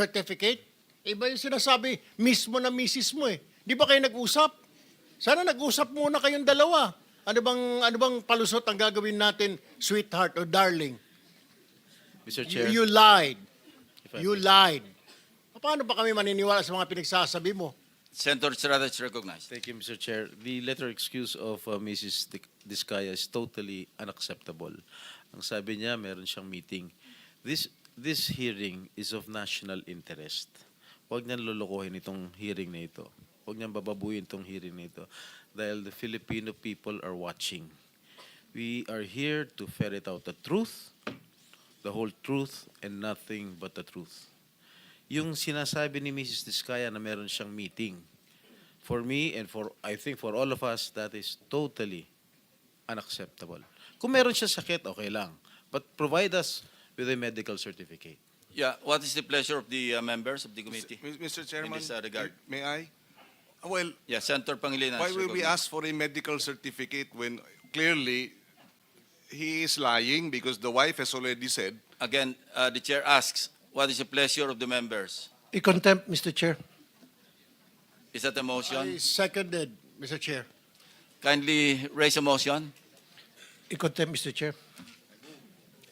certificate? Iba yung sinasabi mismo na misis mo eh. Di ba kayo nag-usap? Sana nag-usap muna kayong dalawa. Ano bang palusot ang gagawin natin, sweetheart or darling? Mr. Chair, You lied. if I You may. lied. Paano ba kami maniniwala sa mga pinagsasabi mo? Senator Estrada is recognized. Thank you, Mr. Chair. The letter excuse of Mrs. Diskaya is totally unacceptable. Ang sabi niya, meron siyang meeting. This hearing is of national interest. Huwag niyang lulukohin itong hearing na ito. Huwag niyang bababuyin itong hearing na ito. Dahil the Filipino people are watching. We are here to ferret out the truth, the whole truth, and nothing but the truth. Yung sinasabi ni Mrs. Diskaya na meron siyang meeting, for me and I think for all of us, that is totally unacceptable. Kung meron siya sakit, okay lang. But provide us with a medical certificate. Yeah, what is the pleasure of the members of the committee? Mr. Chairman, this regard. may I? Well, Yeah, Senator Pangilinan why is will we recognized. ask for a medical certificate when clearly he is lying because the wife has already said? Again, the chair asks, what is the pleasure of the members? I-contempt, Mr. Chair. Is that a I motion? seconded, Mr. Chair. Kindly raise a motion. I-contempt, Mr. Chair.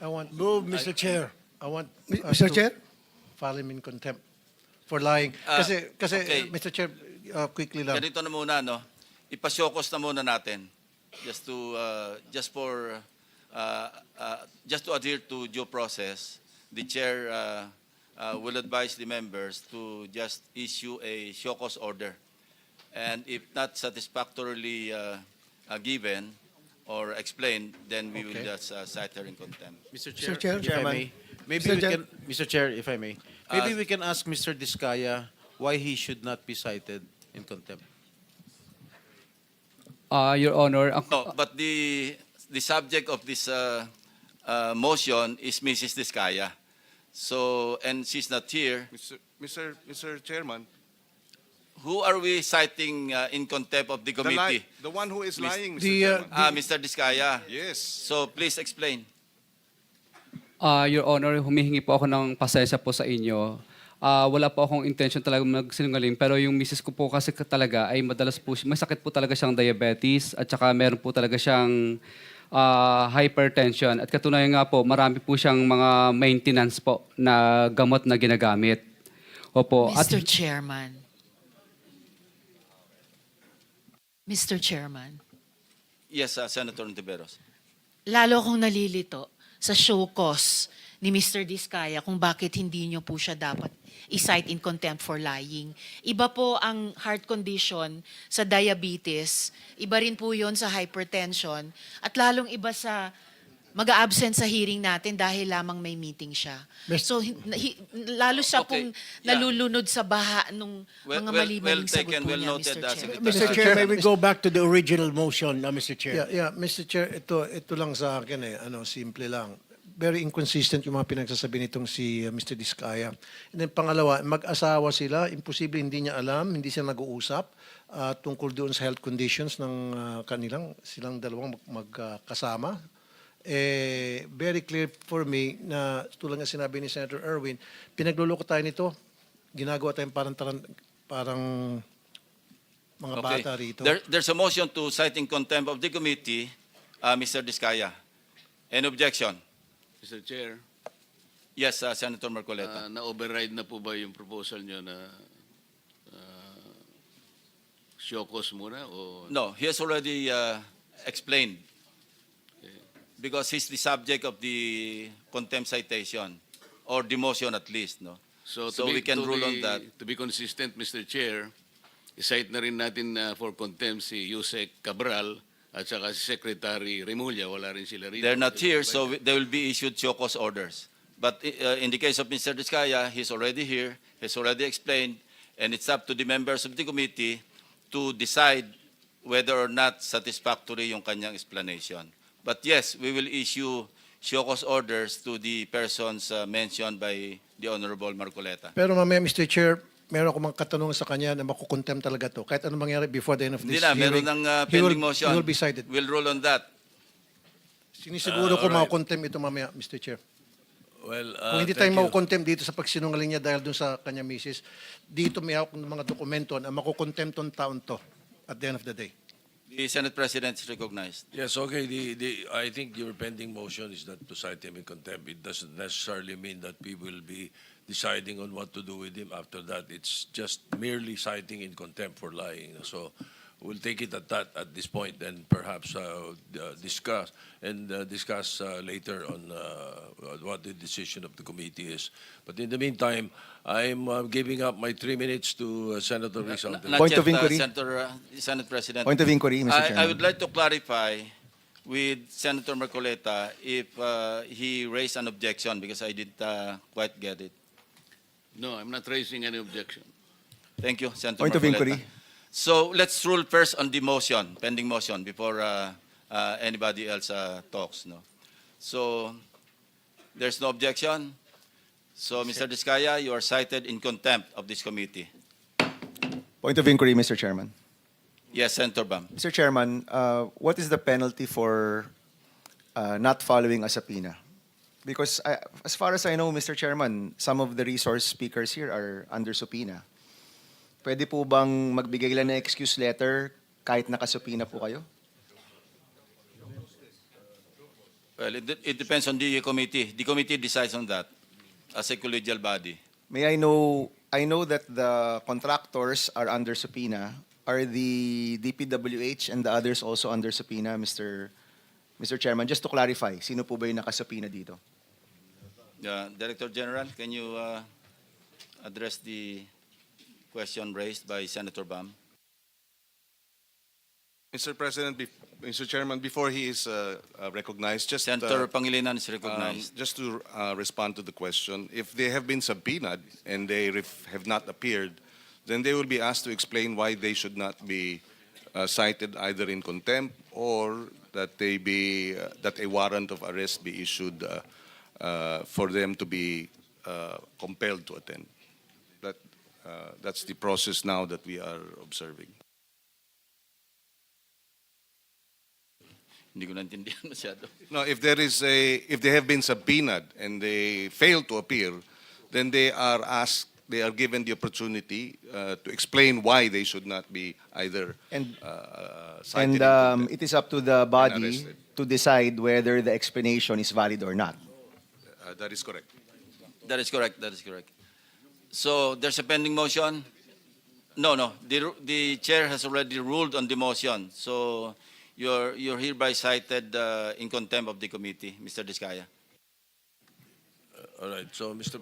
I want, Move, Mr. Chair. I want Mr. to Chair? file him in contempt for lying. Kasi, okay. Mr. Chair, quickly lang. Ganito na muna, no? Ipasyokos na muna natin. Just to adhere to due process, the chair will advise the members to just issue a show cause order. And if not satisfactorily given or explained, then we will Okay. just cite her in contempt. Mr. Chair, Chair. if I may, maybe Mr. we Chair. can, Mr. Chair, if I may, maybe we can ask Mr. Diskaya why he should not be cited in contempt. Your Honor, No, but the subject of this motion is Mrs. Diskaya. So, and she's not here. Mr. Chairman, Who are we citing in contempt of the committee? the one who is lying, Mr. the, Chairman. Mr. Diskaya. Yes. So please explain. Your Honor, humihingi po ako ng pasensya po sa inyo. Wala po akong intention talaga magsinungaling, pero yung misis ko po kasi talaga ay madalas po, may sakit po talaga siyang diabetes at saka meron po talaga siyang hypertension. At katunayan nga po, marami po siyang mga maintenance po na gamot na ginagamit. Opo. At Mr. Chairman. Mr. Chairman, Yes, Senator Ontiveros. lalo akong nalilito sa show cause ni Mr. Diskaya kung bakit hindi niyo po siya dapat i-cite in contempt for lying. Iba po ang heart condition sa diabetes, iba rin po yon sa hypertension, at lalong iba sa mag-a-absent sa hearing natin dahil lamang may meeting siya. So, lalo siya Okay, pong yeah. nalulunod sa baha nung mga mali-maling sagot taken, po well niya, noted, Mr. Chair. Secretary. Mr. Chair, may we go back to the original motion, Mr. Chair? Yeah, Mr. Chair, ito lang sa akin simple lang. Very inconsistent yung mga pinagsasabi nitong si Mr. Diskaya. And then pangalawa, mag-asawa sila, imposible hindi niya alam, hindi sila nag-uusap tungkol doon sa health conditions ng silang dalawang magkasama. Very clear for me na tulad nga sinabi ni Senator Erwin, pinagluloko tayo nito, ginagawa tayong parang mga bata rito. There's a motion to cite in contempt of the committee, Mr. Diskaya. Any objection? Mr. Chair, Yes, Senator Marcoleta. na-override na po ba yung proposal nyo na show cause muna? O No, he has already explained. Because he's the subject of the contempt citation, or the motion at least, no? So we can rule on that. To be consistent, Mr. Chair, cite na rin natin for contempt si Yusek Cabral at saka si Secretary Remulla. Wala rin sila rito. They're not here, so they will be issued show cause orders. But in the case of Mr. Diskaya, he's already here, he's already explained, and it's up to the members of the committee to decide whether or not satisfactory yung kanyang explanation. But yes, we will issue show cause orders to the persons mentioned by the Honorable Marcoleta. Pero mamaya, Mr. Chair, meron akong mga katanungan sa kanya na makukontempt talaga to. Kahit anong mangyari before the end of Hindi this na, hearing, meron ng he pending motion. He will be cited. We'll rule on that. Sinisiguro ko alright. makukontempt ito mamaya, Mr. Chair. Well, Kung hindi tayo makukontempt dito sa pagsinungaling niya dahil dun sa kanya misis, dito may hawak ng mga dokumento na makukontempt tong taon to at the end of the day. The Senate President is recognized. Yes, okay. I think your pending motion is not to cite him in contempt. It doesn't necessarily mean that we will be deciding on what to do with him after that. It's just merely citing in contempt for lying. So we'll take it at that at this point, and perhaps discuss later on what the decision of the committee is. But in the meantime, I'm giving up my 3 minutes to Senator Rizal. Not Point yet, of inquiry. Senate President. Point of inquiry, Mr. Chairman. I would like to clarify with Senator Marcoleta if he raised an objection, because I didn't quite get it. No, I'm not raising any objection. Thank you, Senator Point of Marcoleta. inquiry. So let's rule first on the motion, pending motion, before anybody else talks. No. So there's no objection. So, Mr. Diskaya, you are cited in contempt of this committee. Point of inquiry, Mr. Chairman. Yes, Senator Bam. Mr. Chairman, what is the penalty for not following a subpoena? Because as far as I know, Mr. Chairman, some of the resource speakers here are under subpoena. Pwede po bang magbigay lang ng excuse letter kahit nakasubpoena po kayo? Well, it depends on the committee. The committee decides on that as a collegial body. May I know that the contractors are under subpoena. Are the DPWH and the others also under subpoena, Mr. Chairman? Just to clarify, sino po ba yung nakasubpoena dito? Director General, can you address the question raised by Senator Bam? Mr. President, Mr. Chairman, before he is recognized, just Senator Pangilinan is recognized. just to respond to the question, if they have been subpoenaed and they have not appeared, then they will be asked to explain why they should not be cited either in contempt or that that a warrant of arrest be issued for them to be compelled to attend. That's the process now that we are observing. Hindi ko naintindihan masyado. No, if they have been subpoenaed and they fail to appear, then they are given the opportunity to explain why they should not be either cited. And it is up to the body arrested. to decide whether the explanation is valid or not. That is correct. That is correct. That is correct. So there's a pending motion. No. The chair has already ruled on the motion. So you're hereby cited in contempt of the committee, Mr. Diskaya. All right. So, Mr.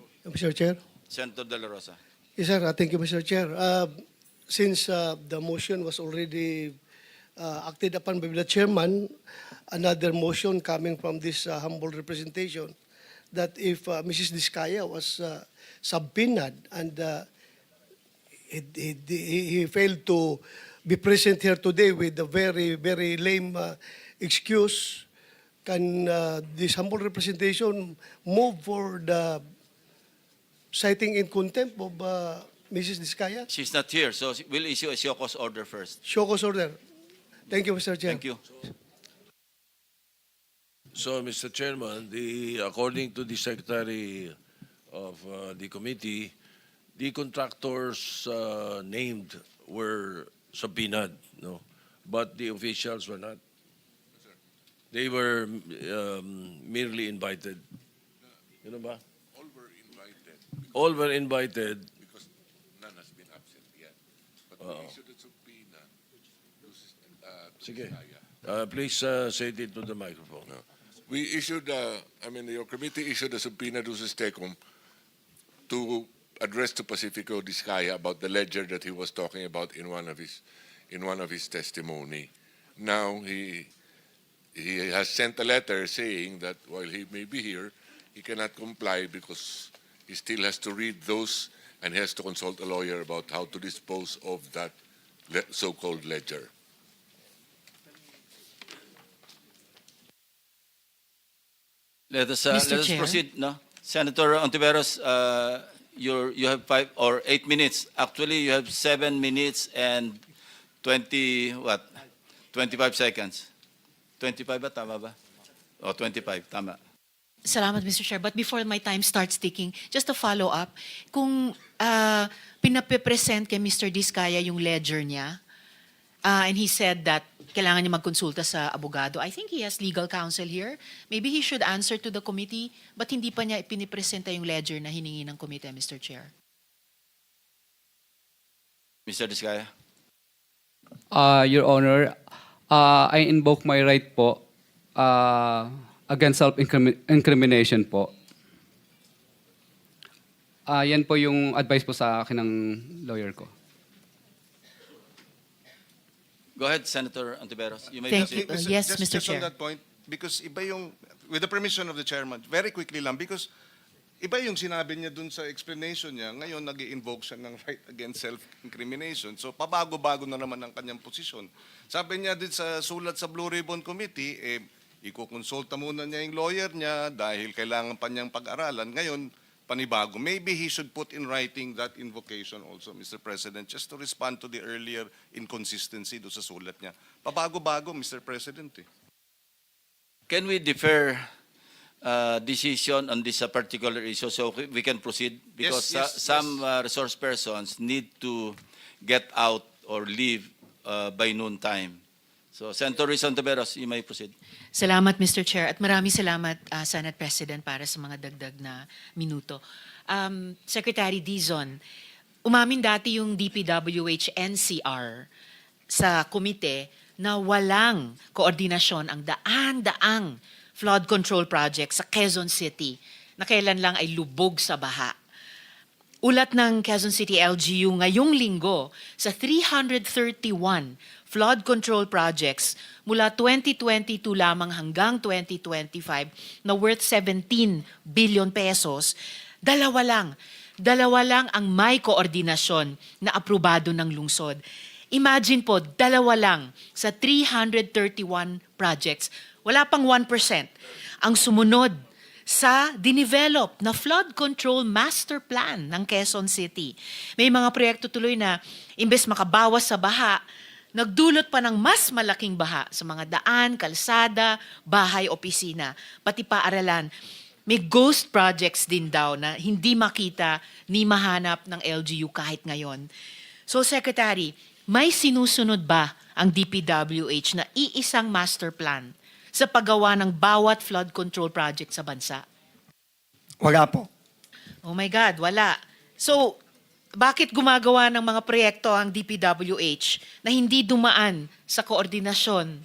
Chair. Senator De La Rosa. Yes, sir. Thank you, Mr. Chair. Since the motion was already acted upon by the chairman, another motion coming from this humble representation that if Mrs. Diskaya was subpoenaed and he failed to be present here today with a very, very lame excuse, can this humble representation move for the citing in contempt of Mrs. Diskaya? She's not here, so we'll issue a show cause order first. Show cause order. Thank you, Mr. Chair. Thank you. So, Mr. Chairman, according to the Secretary of the committee, the contractors named were subpoenaed, no? But the officials were not. They were merely invited. You know ba? All were invited All were invited. because none has been absent yet. But Oo. we issued a subpoena. Sige. Please say it into the microphone. We issued, your committee issued a subpoena to Sistecom to address to Pacifico Diskaya about the ledger that he was talking about in one of his testimony. Now he has sent a letter saying that while he may be here, he cannot comply because he still has to read those and he has to consult a lawyer about how to dispose of that so-called ledger. Let us Mr. Chair. proceed. No, Senator Ontiveros, you have 5 or 8 minutes. Actually, you have 7 minutes and 25 seconds. 25 ba? Tama ba? O, 25. Tama. Salamat, Mr. Chair. But before my time starts ticking, just to follow up, kung pinape-present kay Mr. Diskaya yung ledger niya, and he said that kailangan niya magkonsulta sa abogado, I think he has legal counsel here. Maybe he should answer to the committee, but hindi pa niya ipinipresenta yung ledger na hiningi ng committee, Mr. Chair. Mr. Diskaya? Your Honor, I invoke my right po against self-incrimination po. Yan po yung advice po sa akin ng lawyer ko. Go ahead, Senator Antiveros. You may Thank proceed. you. Yes, just, Mr. just Chair. on that point, because iba yung, with the permission of the chairman, very quickly lang, because iba yung sinabi niya dun sa explanation niya, ngayon nag-i-invoke siya ng right against self-incrimination. So pabago-bago na naman ang kanyang posisyon. Sabi niya din sa sulat sa Blue Ribbon Committee, ikukonsulta muna niya yung lawyer niya dahil kailangan pa niyang pag-aralan. Ngayon, panibago. Maybe he should put in writing that invocation also, Mr. President, just to respond to the earlier inconsistency do sa sulat niya. Pabago-bago, Mr. President. Can we defer decision on this particular issue so we can proceed? Because Yes, some resource persons need to get out or leave by noon time. So, Senator Ruiz Ontiveros, you may proceed. Salamat, Mr. Chair. At maraming salamat, Senate President, para sa mga dagdag na minuto. Secretary Dizon, umamin dati yung DPWH NCR sa komite na walang koordinasyon ang daan-daang flood control project sa Quezon City na kailan lang ay lubog sa baha. Ulat ng Quezon City LGU ngayong linggo sa 331 flood control projects mula 2022 lamang hanggang 2025 na worth 17 billion pesos, dalawa lang ang may koordinasyon na aprobado ng lungsod. Imagine po, dalawa lang sa 331 projects. Wala pang 1% ang sumunod sa dinevelop na flood control master plan ng Quezon City. May mga proyekto tuloy na imbes makabawas sa baha, nagdulot pa ng mas malaking baha sa mga daan, kalsada, bahay, opisina, pati paaralan. May ghost projects din daw na hindi makita ni mahanap ng LGU kahit ngayon. So, Secretary, may sinusunod ba ang DPWH na iisang master plan sa paggawa ng bawat flood control project sa bansa? Wala po. Oh my God, wala. So, bakit gumagawa ng mga proyekto ang DPWH na hindi dumaan sa koordinasyon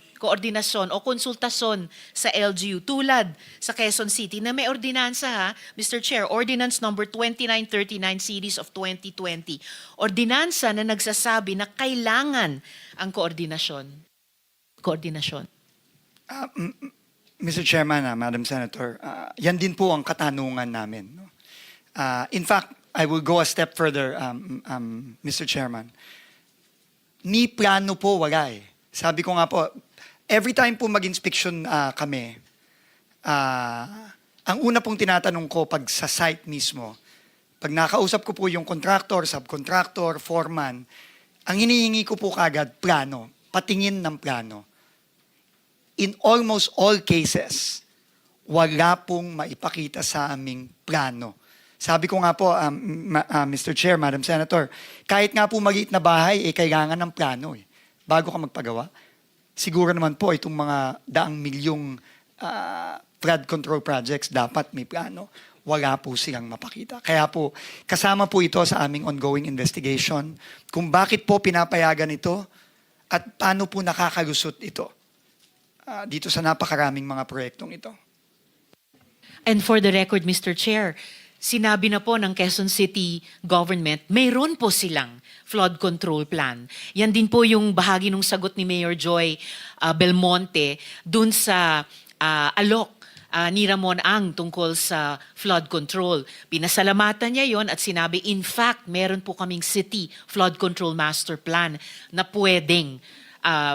o konsultasyon sa LGU tulad sa Quezon City na may ordinansa ha, Mr. Chair, Ordinance number 2939 series of 2020. Ordinansa na nagsasabi na kailangan ang koordinasyon. Mr. Chairman, Madam Senator, yan din po ang katanungan namin. No? In fact, I will go a step further, Mr. Chairman. Ni plano po wala eh. Sabi ko nga po, every time po mag-inspection kami, ang una pong tinatanong ko pag sa site mismo, pag nakausap ko po yung contractor, subcontractor, foreman, ang hinihingi ko po kagad plano, patingin ng plano. In almost all cases, wala pong maipakita sa aming plano. Sabi ko nga po, Mr. Chair, Madam Senator, kahit nga po maliit na bahay, kailangan ng plano eh. Bago ka magpagawa. Siguro naman po itong mga daang milyong flood control projects, dapat may plano. Wala po silang mapakita. Kaya po, kasama po ito sa aming ongoing investigation kung bakit po pinapayagan ito at paano po nakakalusot ito dito sa napakaraming mga proyektong ito. And for the record, Mr. Chair, sinabi na po ng Quezon City government, mayroon po silang flood control plan. Yan din po yung bahagi ng sagot ni Mayor Joy Belmonte dun sa alok ni Ramon Ang tungkol sa flood control. Pinasalamatan niya yon at sinabi, in fact, meron po kaming city flood control master plan na pwedeng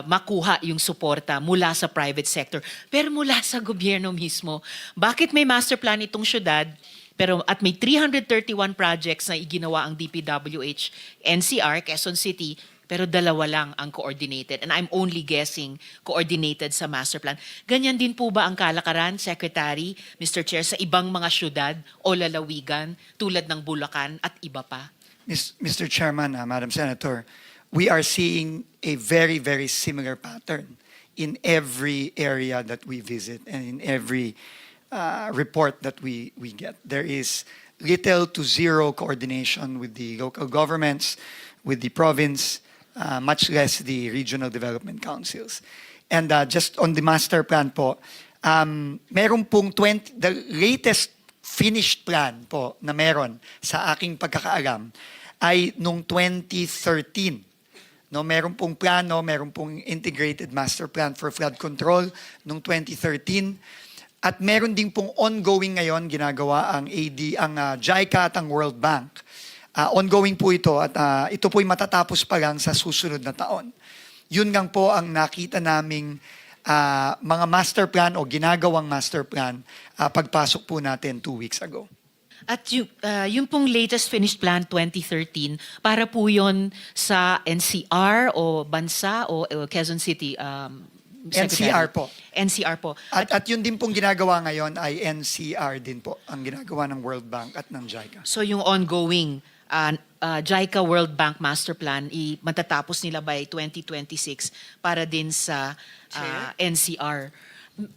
makuha yung suporta mula sa private sector. Pero mula sa gobyerno mismo, bakit may master plan itong syudad, pero at may 331 projects na iginawa ang DPWH, NCR, Quezon City, Pero dalawa lang ang coordinated. And I'm only guessing coordinated sa master plan. Ganyan din po ba ang kalakaran, Secretary, Mr. Chair, sa ibang mga syudad o lalawigan tulad ng Bulacan at iba pa? Mr. Chairman, Madam Senator, we are seeing a very, very similar pattern in every area that we visit and in every report that we get. There is little to zero coordination with the local governments, with the province, much less the regional development councils. And just on the master plan po, meron pong the latest finished plan po na meron sa aking pagkakaalam ay nung 2013. No, meron pong plano, meron pong integrated master plan for flood control nung 2013. At meron din pong ongoing ngayon ginagawa ang JICA at ang World Bank. Ongoing po ito at ito po'y matatapos pa lang sa susunod na taon. Yun lang po ang nakita naming mga master plan o ginagawang master plan pagpasok po natin 2 weeks ago. At yung pong latest finished plan 2013, para po yun sa NCR o bansa o Quezon City, Secretary? NCR po. NCR po. At yun din pong ginagawa ngayon ay NCR din po, ang ginagawa ng World Bank at ng JICA. So yung ongoing JICA World Bank Master Plan, matatapos nila by 2026 para din sa NCR.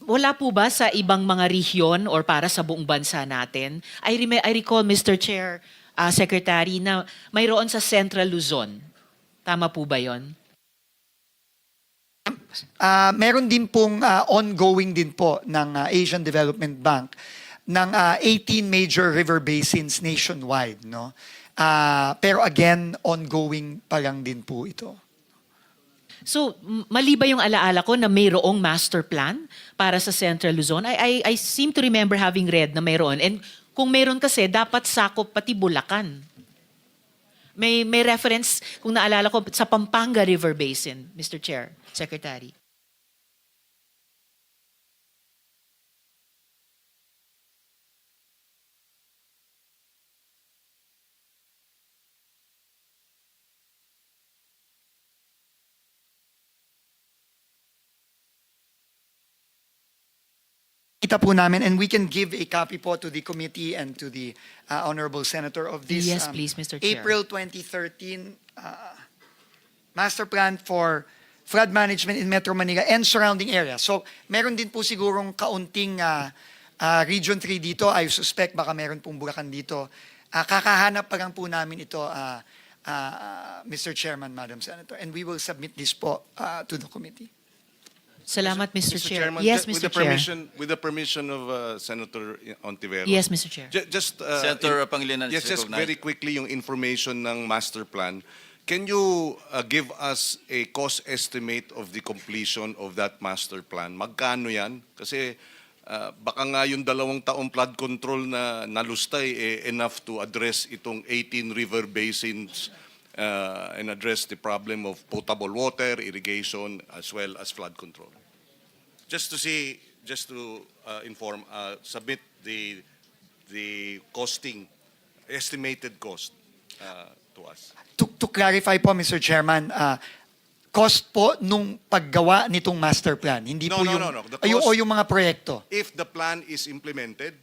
Wala po ba sa ibang mga rehiyon or para sa buong bansa natin? I recall, Mr. Chair, Secretary, na mayroon sa Central Luzon. Tama po ba yon? Meron din pong ongoing din po ng Asian Development Bank ng 18 major river basins nationwide, no? Pero again, ongoing pa lang din po ito. So, mali ba yung alaala ko na mayroong master plan para sa Central Luzon? I seem to remember having read na mayroon. And kung mayroon kasi, dapat sakop pati Bulacan. May reference, kung naalala ko, sa Pampanga River Basin, Mr. Chair, Secretary. Kita po namin, and we can give a copy po to the committee and to the Honorable Senator of this Yes, please, Mr. Chair. April 2013 Master Plan for Flood Management in Metro Manila and surrounding areas. So, meron din po sigurong kaunting Region 3 dito. I suspect baka meron pong Bulacan dito. Kakahanap pa lang po namin ito, Mr. Chairman, Madam Senator, and we will submit this po to the committee. Salamat, Mr. Chair. Chairman, Yes, with Mr. the Chair. with the permission of Senator Ontiveros. Yes, Mr. Chair. Just Senator Pangilinan is yes, just recognized. very quickly yung information ng master plan. Can you give us a cost estimate of the completion of that master plan? Magkano yan? Kasi baka nga yung 2 taong flood control na nalustay enough to address itong 18 river basins and address the problem of potable water, irrigation, as well as flood control. Just to inform, submit the costing, estimated cost to us. To clarify po, Mr. Chairman, cost po nung paggawa nitong master plan, hindi po yung, No. The o cost- yung mga proyekto. If the plan is implemented,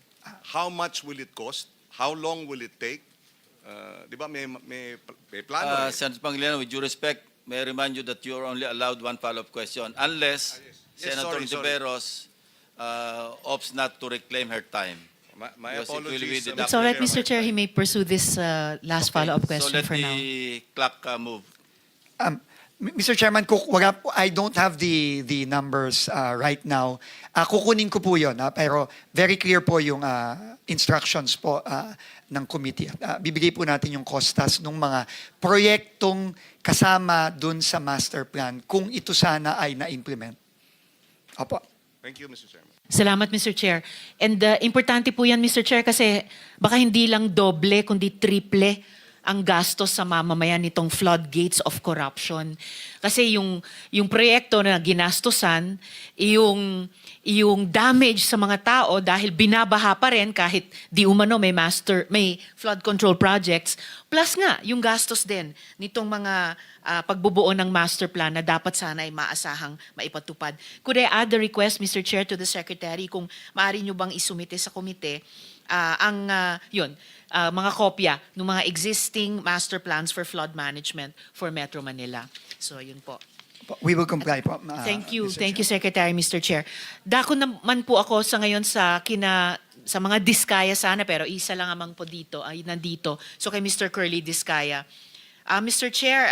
how much will it cost? How long will it take? Di ba may plano? Senator Pangilinan, with due respect, may I remind you that you are only allowed one follow-up question unless Yes, Senator sorry. Ontiveros opts not to reclaim her time. My Because it will be apologies. deducted. It's all right, Mr. Chair. He may pursue this last follow-up So question let for now. the clock move. Mr. Chairman, I don't have the numbers right now. Kukunin ko po yun, pero very clear po yung instructions po ng committee. Bibigay po natin yung costas ng mga proyektong kasama dun sa master plan kung ito sana ay na-implement. Opo. Thank you, Mr. Chairman. Salamat, Mr. Chair. And importante po yan, Mr. Chair, kasi baka hindi lang doble, kundi triple ang gastos sa mamamayan nitong floodgates of corruption. Kasi yung proyekto na ginastosan, yung damage sa mga tao dahil binabaha pa rin kahit di umano may flood control projects, plus nga yung gastos din nitong mga pagbubuo ng master plan na dapat sana ay maasahang maipatupad. Could I add the request, Mr. Chair, to the Secretary kung maaari nyo bang isumite sa komite mga kopya ng mga existing master plans for flood management for Metro Manila. So yun po. We will comply po. Thank you. Mr. Thank Chair. you, Secretary, Mr. Chair. Dako naman po ako sa ngayon sa mga Diskaya sana, pero isa lang amang po dito, ay nandito. So kay Mr. Curly Diskaya. Mr. Chair,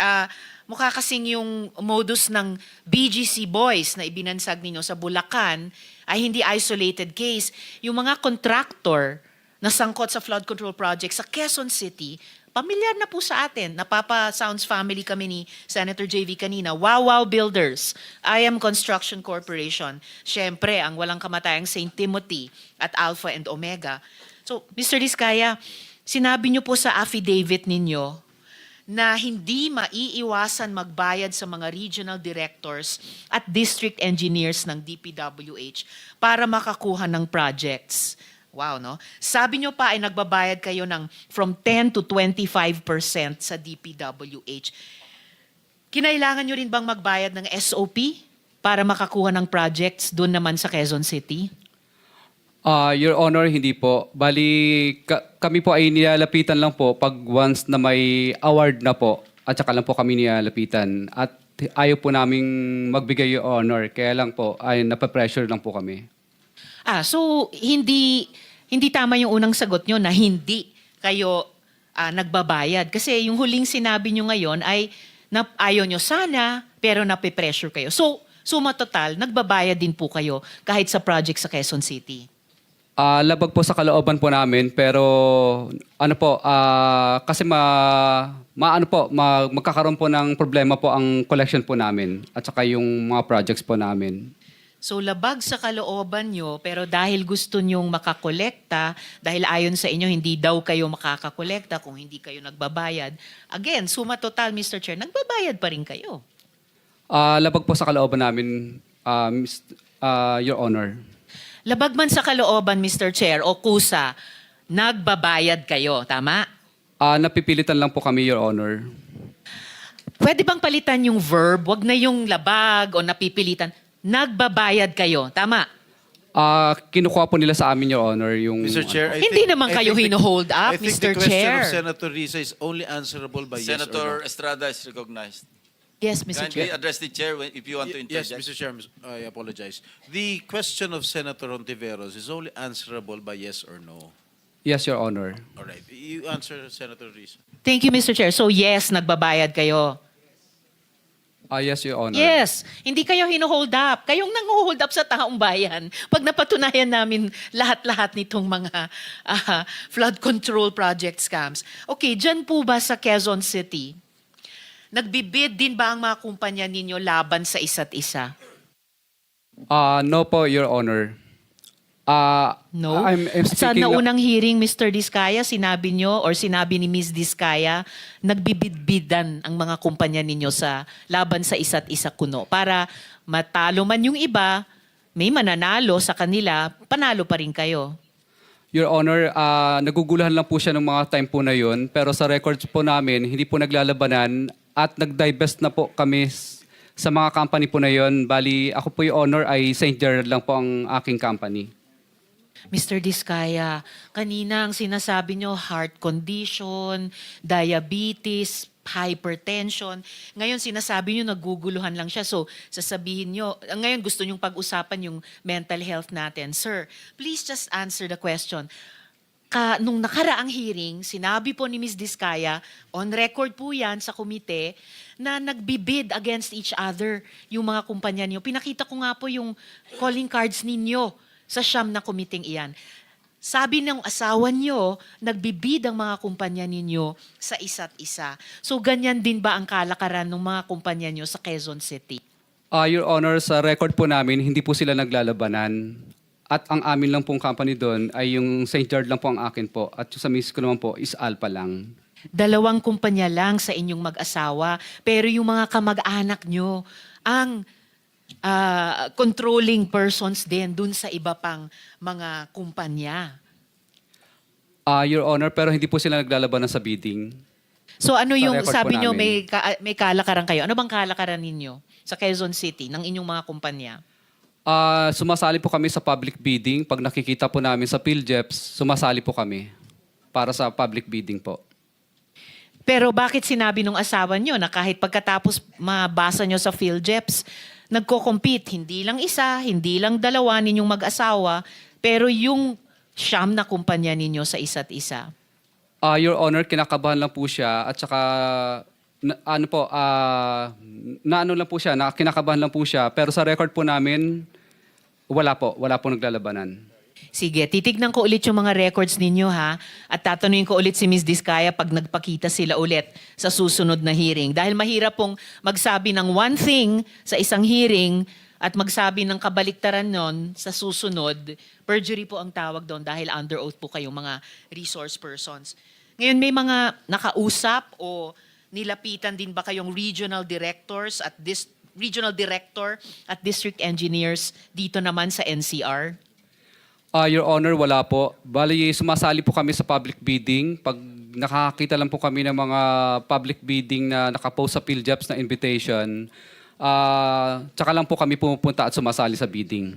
mukha kasing yung modus ng BGC Boys na ibinansag ninyo sa Bulacan ay hindi isolated case. Yung mga contractor na sangkot sa flood control project sa Quezon City, pamilyar na po sa atin. Napapa-Sounds family kami ni Senator JV kanina. Wow Builders, IM Construction Corporation. Siyempre, ang walang kamatayang St. Timothy at Alpha and Omega. So, Mr. Diskaya, sinabi niyo po sa affidavit ninyo na hindi maiiwasan magbayad sa mga regional directors at district engineers ng DPWH para makakuha ng projects. Wow, no? Sabi nyo pa ay nagbabayad kayo ng from 10 to 25% sa DPWH. Kinailangan nyo rin bang magbayad ng SOP para makakuha ng projects doon naman sa Quezon City? Your Honor, hindi po. Bali, kami po ay nilalapitan lang po pag once na may award na po. At saka lang po kami nilalapitan. At ayaw po naming magbigay, Your Honor. Kaya lang po, ay napapressure lang po kami. So hindi tama yung unang sagot nyo na hindi kayo nagbabayad. Kasi yung huling sinabi nyo ngayon ay ayaw nyo sana, pero nape-pressure kayo. So, suma total, nagbabayad din po kayo kahit sa project sa Quezon City. Labag po sa kalooban po namin, pero kasi magkakaroon po ng problema po ang collection po namin at saka yung mga projects po namin. So labag sa kalooban nyo, pero dahil gusto nyong makakolekta, dahil ayon sa inyo, hindi daw kayo makakakolekta kung hindi kayo nagbabayad. Again, suma total, Mr. Chair, nagbabayad pa rin kayo. Labag po sa kalooban namin, Your Honor. Labag man sa kalooban, Mr. Chair, o kusa, nagbabayad kayo, tama? Napipilitan lang po kami, Your Honor. Pwede bang palitan yung verb? Wag na yung labag o napipilitan. Nagbabayad kayo, tama? Kinukuha po nila sa amin, Your Honor, yung... Mr. Chair, Hindi naman kayo hino-hold up, I think Mr. the question Chair. of Senator Risa is only answerable by yes or Senator no. Estrada is recognized. Yes, Mr. Kindly Chair. address the chair if you want to Yes, interject. Mr. Chair, I apologize. The question of Senator Ontiveros is only answerable by yes or no. Yes, Your Honor. All right. You answer, Senator Risa. Thank you, Mr. Chair. So yes, nagbabayad kayo. Yes, Your Honor. Yes, hindi kayo hino-hold up. Kayong nang-hold up sa taong bayan. Pag napatunayan namin lahat-lahat nitong mga flood control project scams. Okay, dyan po ba sa Quezon City, nagbibid din ba ang mga kumpanya ninyo laban sa isa't isa? No po, Your Honor. No? I'm Sa speaking... naunang hearing, Mr. Diskaya, sinabi nyo or sinabi ni Ms. Diskaya, nagbibidbidan ang mga kumpanya ninyo sa laban sa isa't isa kuno. Para matalo man yung iba, may mananalo sa kanila, panalo pa rin kayo. Your Honor, naguguluhan lang po siya ng mga time po na yun. Pero sa records po namin, hindi po naglalabanan at nag-divest na po kami sa mga company po na yun. Bali, ako po yung Honor ay St. Gerard lang po ang aking company. Mr. Diskaya, kanina ang sinasabi nyo, heart condition, diabetes, hypertension. Ngayon sinasabi nyo, naguguluhan lang siya. So, sasabihin nyo, ngayon gusto nyong pag-usapan yung mental health natin. Sir, please just answer the question. Nung nakaraang hearing, sinabi po ni Ms. Diskaya, on record po yan sa komite, na nagbibid against each other yung mga kumpanya niyo. Pinakita ko nga po yung calling cards ninyo sa siyam na komiting iyan. Sabi ng asawa niyo, nagbibid ang mga kumpanya ninyo sa isa't isa. So ganyan din ba ang kalakaran ng mga kumpanya niyo sa Quezon City? Your Honor, sa record po namin, hindi po sila naglalabanan. At ang amin lang pong company doon ay yung St. Gerard lang po ang akin po. At yung sa misis ko naman po is Alpha lang. Dalawang kumpanya lang sa inyong mag-asawa, pero yung mga kamag-anak nyo ang controlling persons din dun sa iba pang mga kumpanya. Your Honor, pero hindi po sila naglalabanan sa bidding. So ano Sa yung record po sabi nyo, namin. may kalakaran kayo? Ano bang kalakaran ninyo sa Quezon City ng inyong mga kumpanya? Sumasali po kami sa public bidding. Pag nakikita po namin sa PhilJeps, sumasali po kami para sa public bidding po. Pero bakit sinabi nung asawa nyo na kahit pagkatapos mabasa nyo sa PhilJeps, nagko-compete, hindi lang isa, hindi lang dalawa ninyong mag-asawa, pero yung siyam na kumpanya ninyo sa isa't isa? Your Honor, kinakabahan lang po siya at saka kinakabahan lang po siya. Pero sa record po namin, wala po naglalabanan. Sige, titignan ko ulit yung mga records ninyo ha, at tatanungin ko ulit si Ms. Diskaya pag nagpakita sila ulit sa susunod na hearing. Dahil mahirap pong magsabi ng one thing sa isang hearing at magsabi ng kabaliktaran nun sa susunod. Perjury po ang tawag doon dahil under oath po kayong mga resource persons. Ngayon, may mga nakausap o nilapitan din ba kayong regional directors at regional director at district engineers dito naman sa NCR? Your Honor, wala po. Bali, sumasali po kami sa public bidding. Pag nakakita lang po kami ng mga public bidding na nakapost sa PhilJeps na invitation, tsaka lang po kami pumupunta at sumasali sa bidding.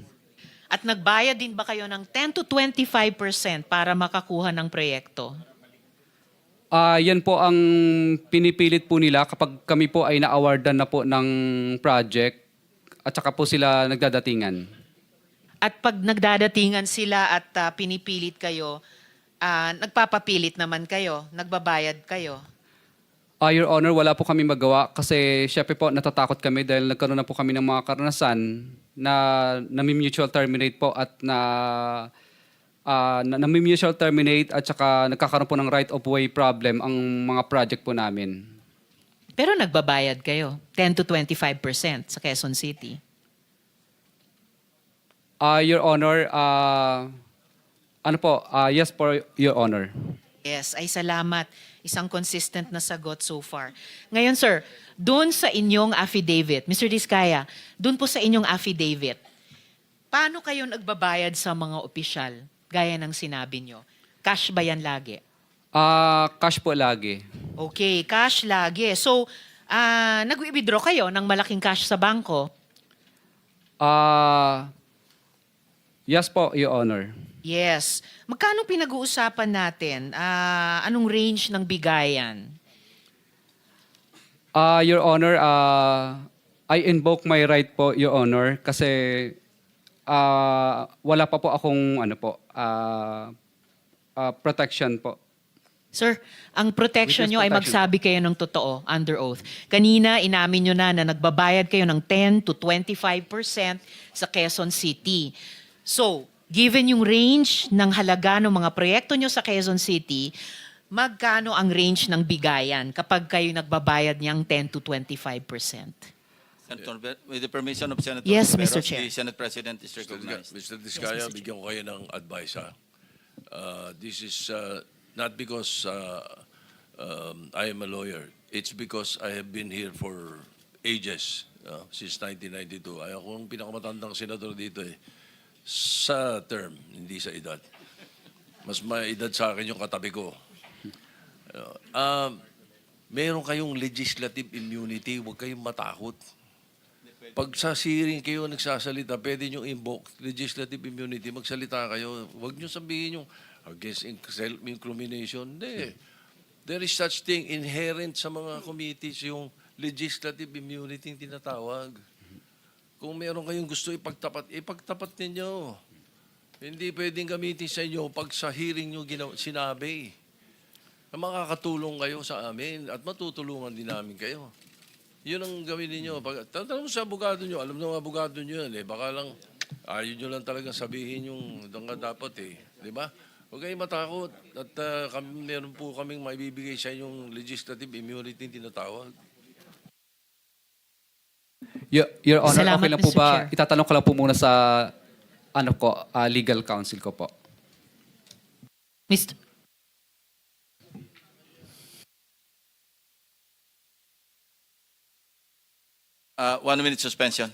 At nagbayad din ba kayo ng 10 to 25% para makakuha ng proyekto? Yan po ang pinipilit po nila kapag kami po ay na-awardan na po ng project at saka po sila nagdadatingan. At pag nagdadatingan sila at pinipilit kayo, nagpapapilit naman kayo, nagbabayad kayo. Your Honor, wala po kami magawa kasi syempre po natatakot kami dahil nagkaroon na po kami ng mga karanasan na nami-mutual terminate po at nami-mutual terminate at saka nagkakaroon po ng right of way problem ang mga project po namin. Pero nagbabayad kayo, 10 to 25% sa Quezon City. Your Honor, yes po, Your Honor. Yes, ay salamat. Isang consistent na sagot so far. Ngayon sir, doon sa inyong affidavit, Mr. Diskaya, doon po sa inyong affidavit, paano kayo nagbabayad sa mga opisyal? Gaya ng sinabi nyo. Cash ba yan lagi? Cash po lagi. Okay, cash lagi. So, nag-withdraw kayo ng malaking cash sa bangko? Yes po, Your Honor. Yes. Magkano pinag-uusapan natin? Anong range ng bigayan? Your Honor, I invoke my right po, Your Honor, kasi wala pa po akong protection po. Sir, ang protection Witness nyo ay protection. magsabi kayo ng totoo, under oath. Kanina, inamin nyo na nagbabayad kayo ng 10 to 25% sa Quezon City. So, given yung range ng halaga ng mga proyekto nyo sa Quezon City, magkano ang range ng bigayan kapag kayo nagbabayad niyang 10 to 25%? Senator, with the permission of Senator Yes, Tiveros, Mr. Chair. the Senate President is recognized. Mr. Diskaya, bigyan ko kayo ng advice ha. This is not because I am a lawyer. It's because I have been here for ages, since 1992. Ay ako ang pinakamatandang senador dito eh. Sa term, hindi sa edad. Mas may edad sa akin yung katabi ko. Meron kayong legislative immunity, huwag kayong matakot. Pag sa hearing kayo nagsasalita, pwede nyo invoke legislative immunity, magsalita kayo. Huwag nyo sabihin yung against self-incrimination. Hindi. There is such thing inherent sa mga committees, yung legislative immunity yung tinatawag. Kung meron kayong gusto ipagtapat ninyo. Hindi pwedeng gamitin sa inyo pag sa hearing nyo sinabi. Na makakatulong kayo sa amin at matutulungan din namin kayo. Yun ang gawin ninyo. Tatanong sa abogado nyo, alam ng abogado nyo yan eh. Baka lang, ayaw nyo lang talagang sabihin yung dapat eh. Di ba? Huwag kayong matakot. At meron po kaming maibibigay sa inyong legislative immunity tinatawag. Your Honor, Salamat, okay lang po Mr. ba? Chair. Itatanong ko lang po muna sa legal counsel ko po. Mr. 1 minute suspension.